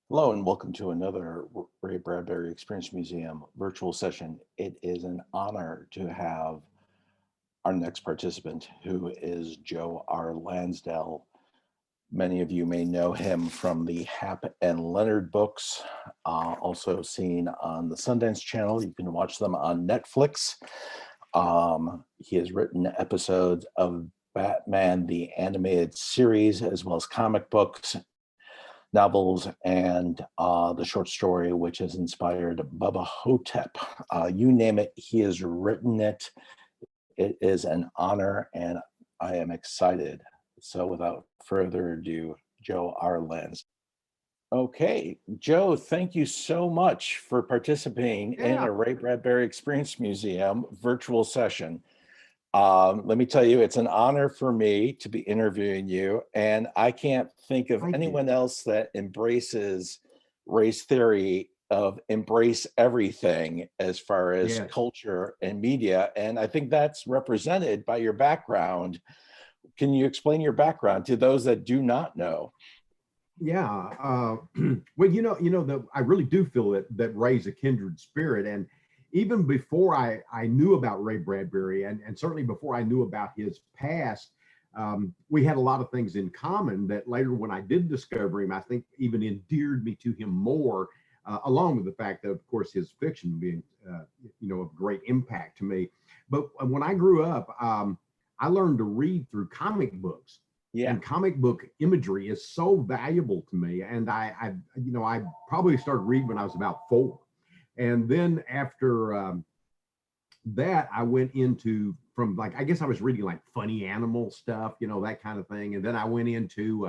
Hello and welcome to another Ray Bradbury Experience Museum virtual session. It is an honor to have our next participant, who is Joe R. Lansdale. Many of you may know him from the Hap and Leonard books, also seen on the Sundance Channel. You can watch them on Netflix. He has written episodes of Batman, the animated series, as well as comic books, novels, and the short story, which has inspired Bubba Hotep. You name it, he has written it. It is an honor, and I am excited. So without further ado, Joe R. Lenz. Okay, Joe, thank you so much for participating in Yeah, a Ray Bradbury Experience Museum virtual session. Let me tell you, it's an honor for me to be interviewing you, and I can't think of thank you. anyone else that embraces Ray's theory of embrace everything as far as Yes. culture and media. And I think that's represented by your background. Can you explain your background to those that do not know? Yeah. Well, I really do feel that Ray's a kindred spirit. And even before I knew about Ray Bradbury and certainly before I knew about his past, we had a lot of things in common that later when I did discover him, I think even endeared me to him more, along with the fact that, of course, his fiction being, of great impact to me. But when I grew up, I learned to read through comic books. Yeah. And comic book imagery is so valuable to me. And I probably started reading when I was about 4, and then after that, I went into from like I guess I was reading like funny animal stuff, that kind of thing, and then I went into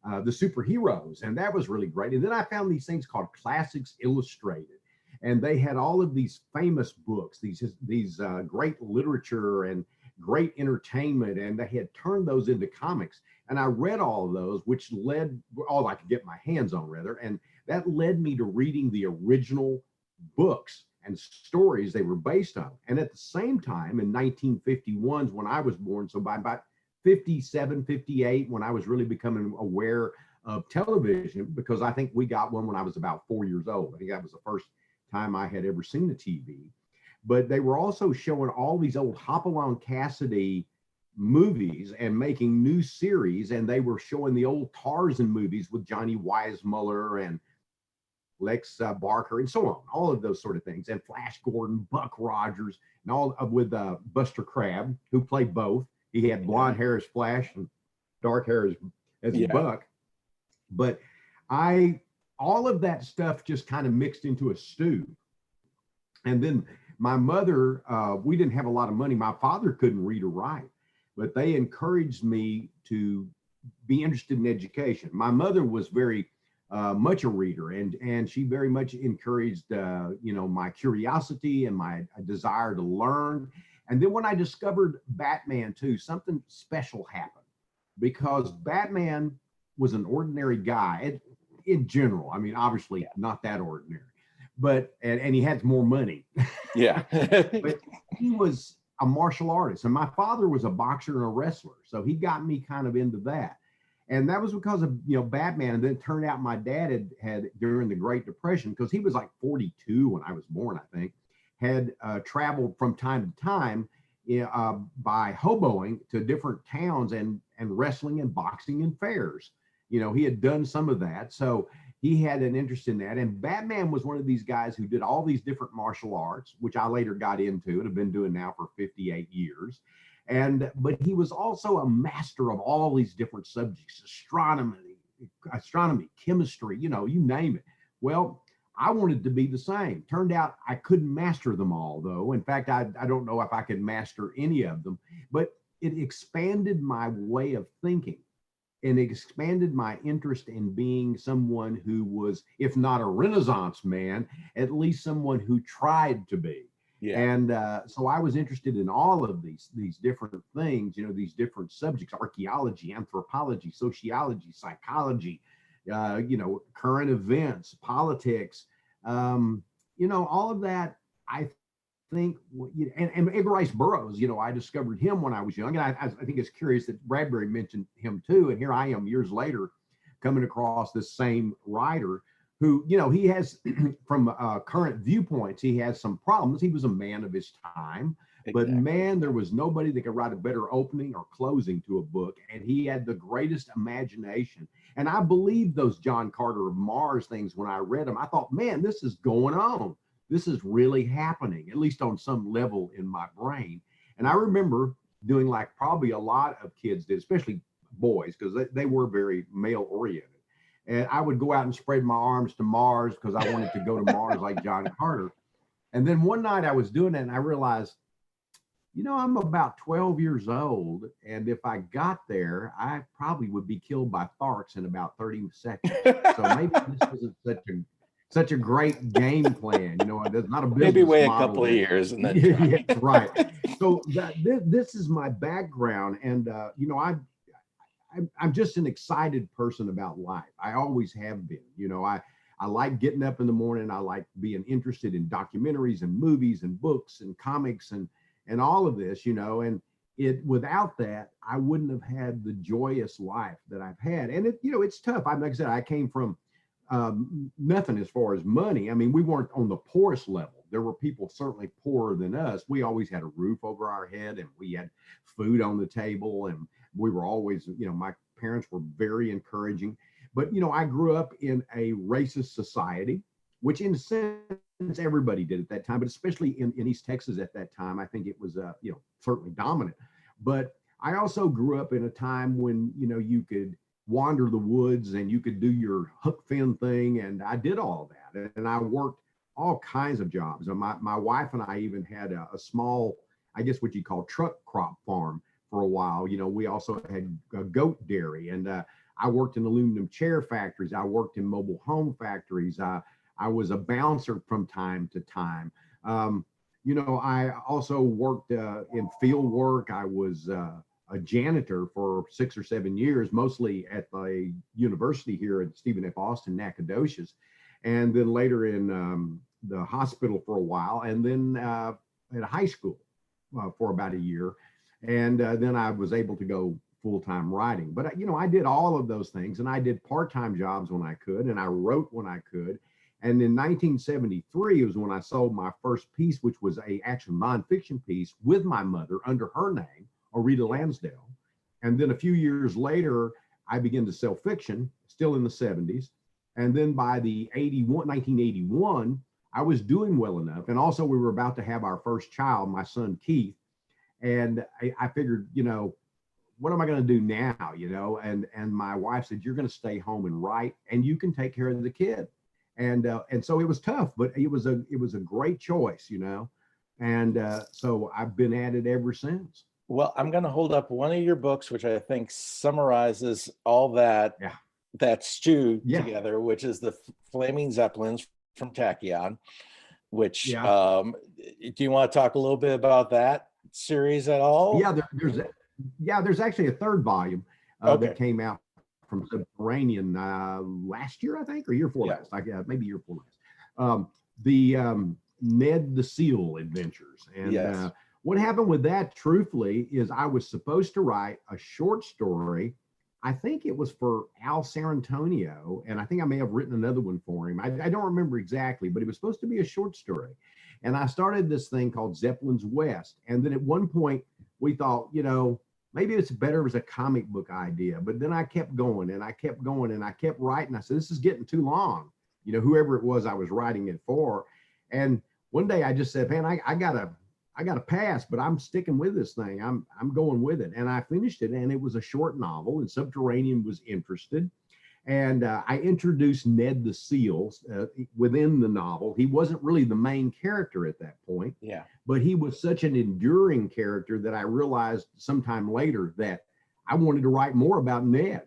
the superheroes, and that was really great. And then I found these things called Classics Illustrated, and they had all of these famous books, these great literature and great entertainment, and they had turned those into comics. And I read all of those, which led all I could get my hands on, rather, and that led me to reading the original books and stories they were based on. And at the same time, in 1951 when I was born, so by about 57, 58, when I was really becoming aware of television, because I think we got one when I was about 4 years old. I think that was the first time I had ever seen a TV. But they were also showing all these old Hopalong Cassidy movies and making new series. And they were showing the old Tarzan movies with Johnny Weissmuller and Lex Barker, and so on, all of those sort of things, and Flash Gordon, Buck Rogers, and all with Buster Crabbe, who played both. He had blonde hair as Flash and dark hair as Yeah. Buck. But I, all of that stuff just kind of mixed into a stew. And then my mother, we didn't have a lot of money. My father couldn't read or write, but they encouraged me to be interested in education. My mother was very much a reader, and she very much encouraged my curiosity and my desire to learn. And then when I discovered Batman too, something special happened, because Batman was an ordinary guy in general. I mean, obviously not that ordinary, but and he had more money. Yeah. But he was a martial artist, and my father was a boxer and a wrestler, so he got me kind of into that. And that was because of Batman. And then it turned out my dad had during the Great Depression, because he was like 42 when I was born, I think, had traveled from time to time by hoboing to different towns and wrestling and boxing in fairs. He had done some of that, so he had an interest in that. And Batman was one of these guys who did all these different martial arts, which I later got into and have been doing now for 58 years. But he was also a master of all these different subjects: astronomy, chemistry, you name it. Well, I wanted to be the same. Turned out I couldn't master them all, though. In fact, I don't know if I could master any of them, but it expanded my way of thinking, and expanded my interest in being someone who was, if not a Renaissance man, at least someone who tried to be. Yeah. And so I was interested in all of these different things, these different subjects: archaeology, anthropology, sociology, psychology, current events, politics, all of that. I think, and Edgar Rice Burroughs, I discovered him when I was young. And I think it's curious that Bradbury mentioned him too. And here I am years later coming across this same writer who, you know, he has from current viewpoints, he has some problems. He was a man of his time, but man, there was nobody that could write a better opening or closing to a book. And he had the greatest imagination. And I believed those John Carter of Mars things when I read them. I thought, man, this is going on. This is really happening, at least on some level in my brain. And I remember doing like probably a lot of kids did, especially boys, because they were very male oriented. And I would go out and spread my arms to Mars because I wanted to go to Mars like John Carter. And then one night I was doing it and I realized, you know, I'm about 12 years old. And if I got there, I probably would be killed by Tharks in about 30 seconds. So maybe this isn't such a great game plan. You know, there's not a business maybe wait model a couple of years and then yeah, right. So this is my background. And, you know, I'm just an excited person about life. I always have been. You know, I like getting up in the morning. I like being interested in documentaries and movies and books and comics and all of this, you know, and without that, I wouldn't have had the joyous life that I've had. And it, you know, it's tough. Like I said, I came from nothing as far as money. I mean, we weren't on the poorest level. There were people certainly poorer than us. We always had a roof over our head and we had food on the table, and we were always, you know, my parents were very encouraging. But, you know, I grew up in a racist society, which in a sense everybody did at that time, but especially in East Texas at that time, I think it was, you know, certainly dominant. But I also grew up in a time when, you know, you could wander the woods and you could do your hook fin thing. And I did all that. And I worked all kinds of jobs. And my wife and I even had a small, I guess what you call truck crop farm for a while. You know, we also had a goat dairy, and I worked in aluminum chair factories. I worked in mobile home factories. I was a bouncer from time to time. You know, I also worked in field work. I was a janitor for 6 or 7 years, mostly at the university here at Stephen F. Austin, Nacogdoches, and then later in the hospital for a while, and then at a high school for about a year. And then I was able to go full-time writing. But, you know, I did all of those things, and I did part-time jobs when I could, and I wrote when I could. And in 1973 was when I sold my first piece, which was a actual nonfiction piece with my mother under her name, Rita Lansdale. And then a few years later, I began to sell fiction, still in the 70s. And then by the 1981, I was doing well enough. And also we were about to have our first child, my son, Keith. And I figured, you know, what am I going to do now? You know, and my wife said, you're going to stay home and write, and you can take care of the kid. And so it was tough, but it was a great choice, you know. And so I've been at it ever since. Well, I'm going to hold up one of your books, which I think summarizes all that stew together, which is the Flaming Zeppelins from Tachyon, which do you want to talk a little bit about that series at all? Yeah, there's actually a third volume that came out from Subterranean last year, I think, or year before last, maybe year before last. The Ned the Seal Adventures. And what happened with that, truthfully, is I was supposed to write a short story. I think it was for Al Sarantonio, and I think I may have written another one for him. I don't remember exactly, but it was supposed to be a short story. And I started this thing called Zeppelin's West. And then at one point, we thought, you know, maybe it's better as a comic book idea. But then I kept going and I kept going and I kept writing. I said, this is getting too long. You know, whoever it was I was writing it for. And one day I just said, man, I gotta pass, but I'm sticking with this thing. I'm going with it. And I finished it, and it was a short novel, and Subterranean was interested. And I introduced Ned the Seal within the novel. He wasn't really the main character at that point. Yeah. But he was such an enduring character that I realized sometime later that I wanted to write more about Ned.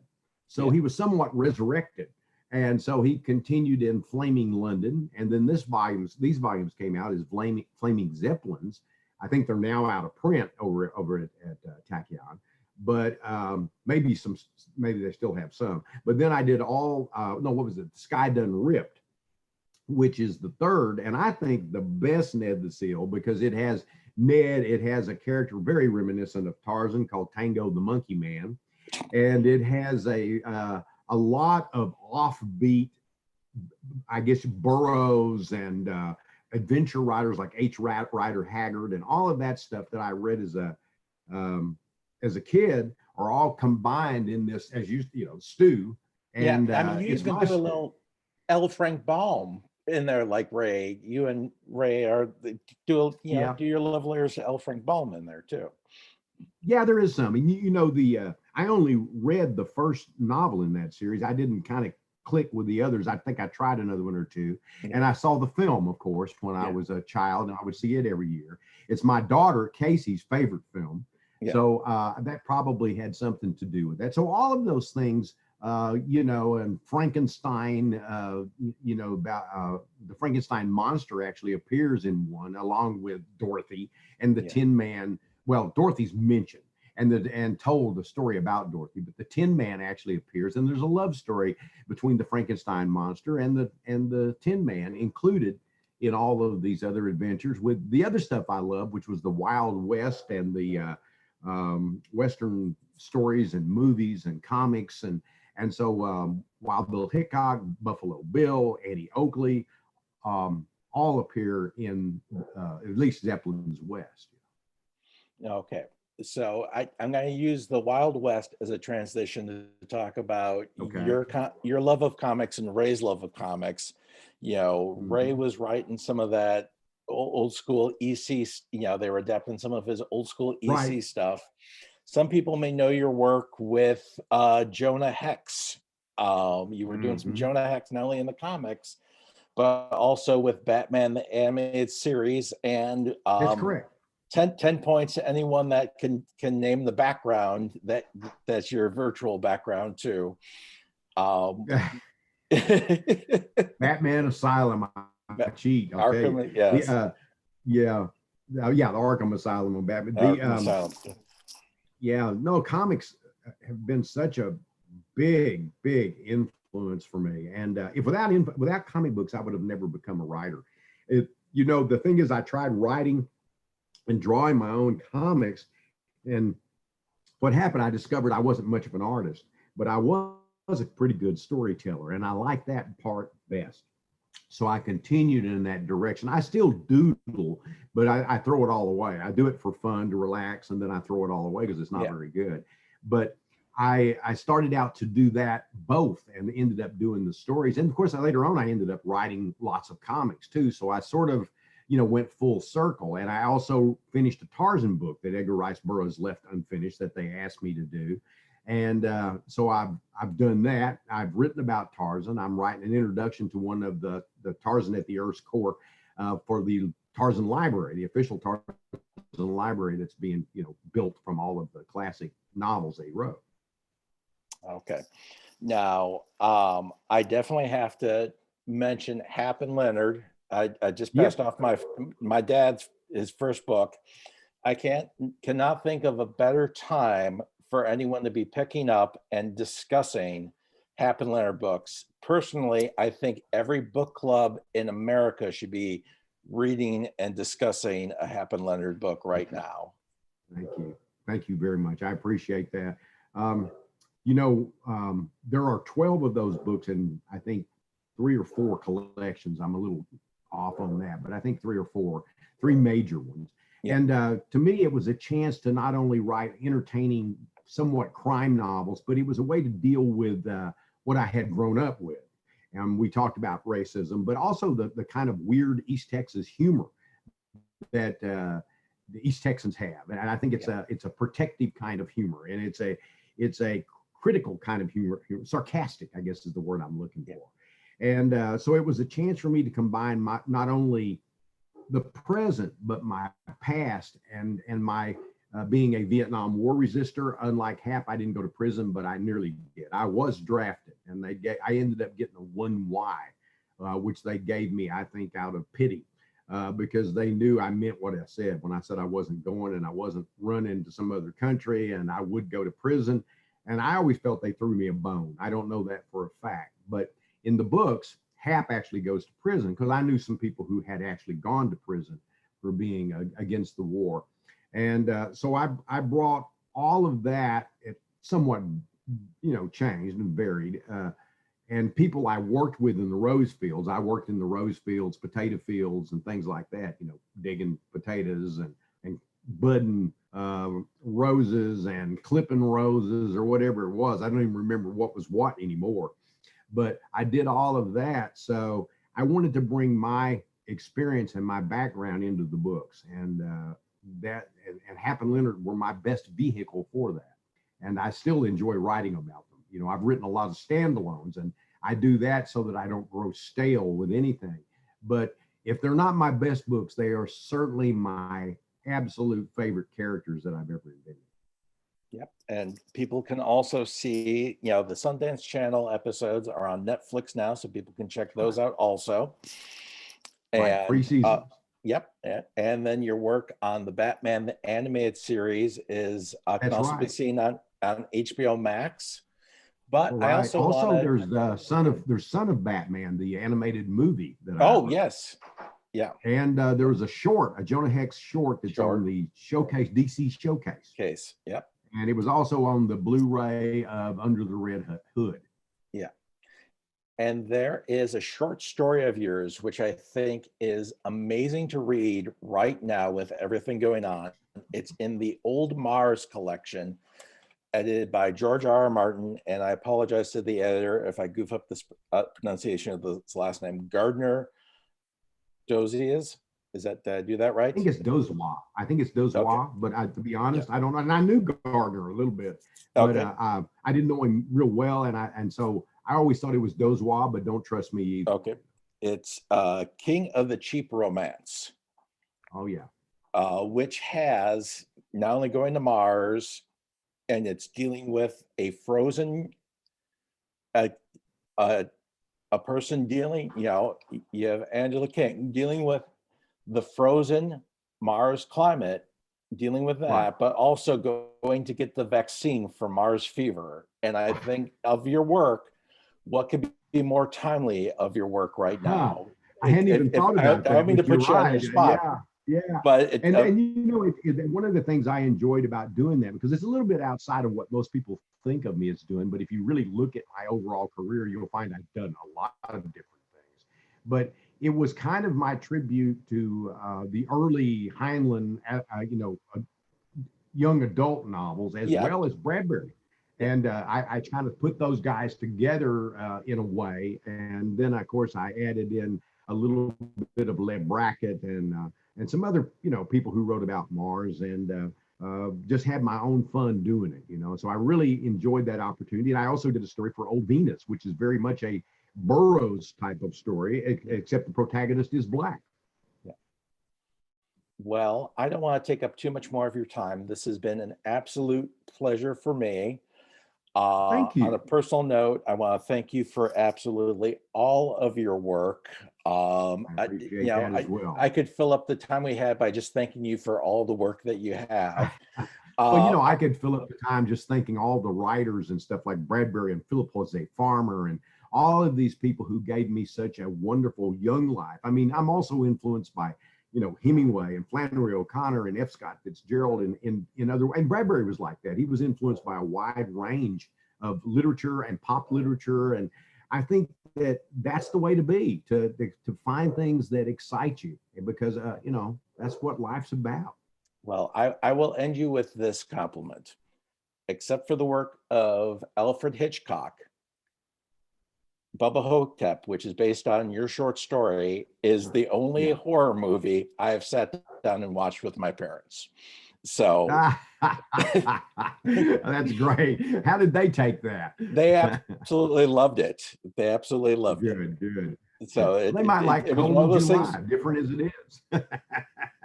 So he was somewhat resurrected. And so he continued in Flaming London. And then these volumes came out as Flaming Zeppelins. I think they're now out of print over at Tachyon. But maybe they still have some. But then I did Sky Done Ripped, which is the third, and I think the best Ned the Seal, because it has a character very reminiscent of Tarzan called Tango the Monkey Man, and it has a lot of offbeat I guess, Burroughs and adventure writers like Rider Haggard and all of that stuff that I read as a kid are all combined in this, as you know, stew. And Yeah, I mean, you it's even my do a little L. Frank Baum in there, like Ray. You and Ray do yeah. do your love letters to L. Frank Baum in there too. Yeah, there is some. And you know, I only read the first novel in that series. I didn't kind of click with the others. I think I tried another one or two. Yeah. And I saw the film, of course, when I was a child, and I would see it every year. It's my daughter Casey's favorite film. Yeah. So that probably had something to do with that. So all of those things, you know, and Frankenstein, you know, about the Frankenstein monster actually appears in one, along with Dorothy and the Tin Man. Well, Dorothy's mentioned and told the story about Dorothy, but the Tin Man actually appears, and there's a love story between the Frankenstein monster and the Tin Man included in all of these other adventures. With the other stuff I love, which was the Wild West and the Western stories and movies and comics, and so Wild Bill Hickok, Buffalo Bill, Eddie Oakley, all appear in at least Zeppelin's West. Okay, so I'm going to use the Wild West as a transition to talk about your love of comics and Ray's love of comics. You know, Ray was writing some of that old school EC, you know, they were adapting some of his old school EC stuff. Some people may know your work with Jonah Hex. You were doing some Jonah Hex, not only in the comics, but also with Batman, the animated series. And that's correct. 10 points to anyone that can name the background that's your virtual background too. Batman Asylum, I cheat. I'll tell you. Yes. The Arkham Asylum on Batman. Asylum. Yeah, no, comics have been such a big influence for me. And if without comic books, I would have never become a writer. You know, the thing is, I tried writing and drawing my own comics, and what happened, I discovered I wasn't much of an artist, but I was a pretty good storyteller, and I like that part best. So I continued in that direction. I still doodle, but I throw it all away. I do it for fun, to relax, and then I throw it all away because it's not very good. But I started out to do that both and ended up doing the stories. And of course, later on, I ended up writing lots of comics too. So I sort of, you know, went full circle. And I also finished a Tarzan book that Edgar Rice Burroughs left unfinished that they asked me to do. And so I've done that. I've written about Tarzan. I'm writing an introduction to one of the Tarzan at the Earth's Core for the Tarzan Library, the official Tarzan Library that's being, you know, built from all of the classic novels they wrote. Okay. Now, I definitely have to mention Hap and Leonard. I just passed off my dad's his first book. I cannot think of a better time for anyone to be picking up and discussing Hap and Leonard books. Personally, I think every book club in America should be reading and discussing a Hap and Leonard book right now. Thank you very much. I appreciate that. You know, there are 12 of those books, and I think 3 or 4 collections. I'm a little off on that, but I think 3 or 4, 3 major ones. Yeah. And to me, it was a chance to not only write entertaining, somewhat crime novels, but it was a way to deal with what I had grown up with. And we talked about racism, but also the kind of weird East Texas humor that the East Texans have. And I think it's a protective kind of humor, and it's a critical kind of humor, sarcastic, I guess is the word I'm looking for. And so it was a chance for me to combine not only the present, but my past and my being a Vietnam War resistor. Unlike Hap, I didn't go to prison, but I nearly did. I was drafted, and I ended up getting a 1Y, which they gave me, I think, out of pity, because they knew I meant what I said when I said I wasn't going and I wasn't running to some other country and I would go to prison. And I always felt they threw me a bone. I don't know that for a fact, but in the books, Hap actually goes to prison because I knew some people who had actually gone to prison for being against the war. And so I brought all of that, it somewhat, you know, changed and varied. and people I worked with in the rose fields. I worked in the rose fields, potato fields, and things like that. You know, digging potatoes and budding roses and clipping roses or whatever it was. I don't even remember what was what anymore. But I did all of that. So I wanted to bring my experience and my background into the books. And and Hap and Leonard were my best vehicle for that. And I still enjoy writing about them. You know, I've written a lot of standalones, and I do that so that I don't grow stale with anything. But if they're not my best books, they are certainly my absolute favorite characters that I've ever invented. Yep. And people can also see, you know, the Sundance Channel episodes are on Netflix now, so people can check those out also. Right, free season. Yep. And then your work on the Batman the animated series is can also be seen on HBO Max. But I also there's the Son of Batman, the animated movie that yes. Yeah. And there was a Jonah Hex short that's on the Showcase, DC Showcase. Yep. And it was also on the Blu-ray of Under the Red Hood. Yeah. And there is a short story of yours, which I think is amazing to read right now with everything going on. It's in the Old Mars collection, edited by George R.R. Martin. And I apologize to the editor if I goof up this pronunciation of his last name, Gardner Dozier. Is that, did I do that right? I think it's Dozois. Okay. But to be honest, I don't know. And I knew Gardner a little bit, but I didn't know him real well. And so I always thought it was Dozois, but don't trust me either. Okay. It's King of the Cheap Romance. Oh, yeah. Which has not only going to Mars, and it's dealing with a frozen, a person dealing, you know, you have Angela King dealing with the frozen Mars climate, dealing with that, right, but also going to get the vaccine for Mars fever. And I think of your work, what could be more timely of your work right now? I hadn't even thought about that. I don't mean to put you on the spot. Yeah. But and you know, one of the things I enjoyed about doing that, because it's a little bit outside of what most people think of me as doing, but if you really look at my overall career, you'll find I've done a lot of different things. But it was kind of my tribute to the early Heinlein, young adult novels, as well as Bradbury. And I kind of put those guys together in a way. And then, of course, I added in a little bit of Le Brackett and some other, you know, people who wrote about Mars, and just had my own fun doing it, you know. So I really enjoyed that opportunity. And I also did a story for Old Venus, which is very much a Burroughs type of story, except the protagonist is black. Yeah. Well, I don't want to take up too much more of your time. This has been an absolute pleasure for me. Thank you. On a personal note, I want to thank you for absolutely all of your work. I appreciate that as well. I could fill up the time we had by just thanking you for all the work that you have. Well, you know, I could fill up the time just thanking all the writers and stuff like Bradbury and Philip Jose Farmer and all of these people who gave me such a wonderful young life. I mean, I'm also influenced by, you know, Hemingway and Flannery O'Connor and F. Scott Fitzgerald and other, and Bradbury was like that. He was influenced by a wide range of literature and pop literature. And I think that that's the way to be, to find things that excite you, because, you know, that's what life's about. Well, I will end you with this compliment. Except for the work of Alfred Hitchcock, Bubba Hotep, which is based on your short story, is the only horror movie I have sat down and watched with my parents. So that's great. How did they take that? They absolutely loved it. They absolutely loved it. Good. So they might like it was one of those things, different as it is.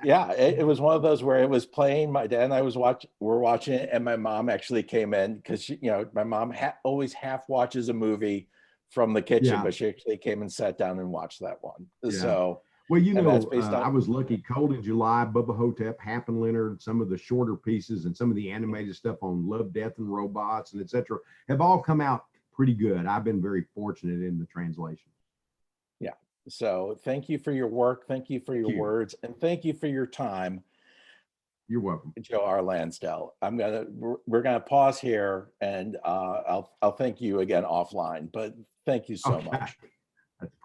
Yeah, it was one of those where it was playing. My dad and I were watching it, and my mom actually came in because, you know, my mom always half watches a movie from the kitchen, but she actually came and sat down and watched that one. So, well, you know, I was lucky. Cold in July, Bubba Hotep, Hap and Leonard, some of the shorter pieces and some of the animated stuff on Love, Death, and Robots, and etc. have all come out pretty good. I've been very fortunate in the translation. Yeah. So thank you for your work. Thank you for your words, and thank you for your time. You're welcome. Joe R. Lansdale. We're gonna pause here, and I'll thank you again offline, but thank you so Okay. much.